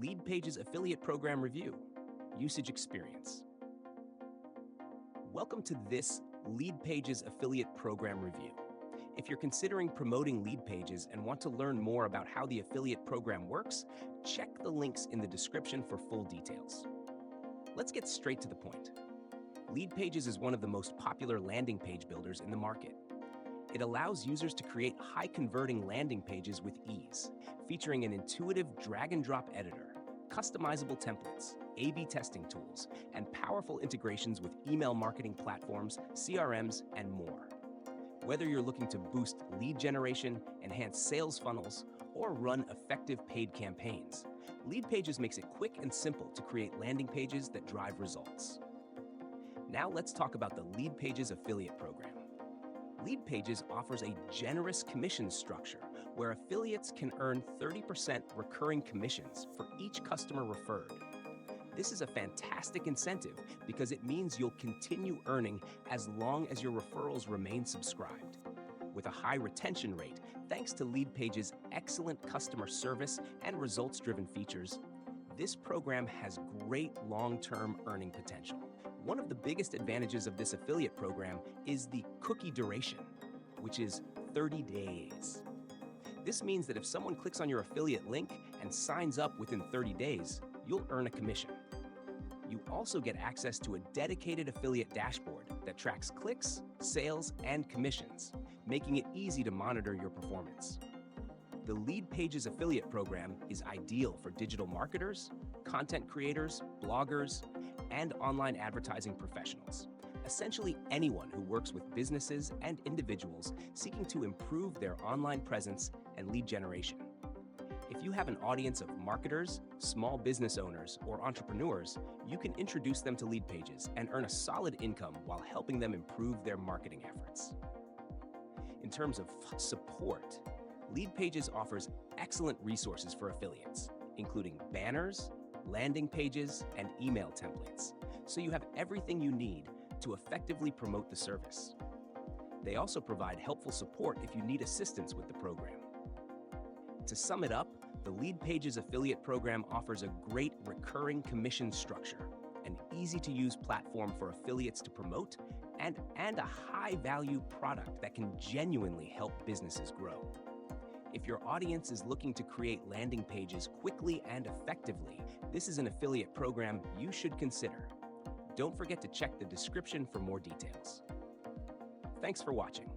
Leadpages Affiliate Program Review, Usage Experience. Welcome to this Leadpages Affiliate Program Review. If you're considering promoting Leadpages and want to learn more about how the affiliate program works, check the links in the description for full details. Let's get straight to the point. Leadpages is one of the most popular landing page builders in the market. It allows users to create high-converting landing pages with ease, featuring an intuitive drag-and-drop editor, customizable templates, A/B testing tools, and powerful integrations with email marketing platforms, CRMs, and more. Whether you're looking to boost lead generation, enhance sales funnels, or run effective paid campaigns, Leadpages makes it quick and simple to create landing pages that drive results. Now let's talk about the Leadpages affiliate program. Leadpages offers a generous commission structure where affiliates can earn 30% recurring commissions for each customer referred. This is a fantastic incentive because it means you'll continue earning as long as your referrals remain subscribed. With a high retention rate, thanks to Leadpages' excellent customer service and results-driven features, this program has great long-term earning potential. One of the biggest advantages of this affiliate program is the cookie duration, which is 30 days. This means that if someone clicks on your affiliate link and signs up within 30 days, you'll earn a commission. You also get access to a dedicated affiliate dashboard that tracks clicks, sales, and commissions, making it easy to monitor your performance. The Leadpages affiliate program is ideal for digital marketers, content creators, bloggers, and online advertising professionals. Essentially anyone who works with businesses and individuals seeking to improve their online presence and lead generation. If you have an audience of marketers, small business owners, or entrepreneurs, you can introduce them to Leadpages and earn a solid income while helping them improve their marketing efforts. In terms of support, Leadpages offers excellent resources for affiliates, including banners, landing pages, and email templates, so you have everything you need to effectively promote the service. They also provide helpful support if you need assistance with the program. To sum it up, the Leadpages affiliate program offers a great recurring commission structure, an easy-to-use platform for affiliates to promote, and a high-value product that can genuinely help businesses grow. If your audience is looking to create landing pages quickly and effectively, this is an affiliate program you should consider. Don't forget to check the description for more details. Thanks for watching.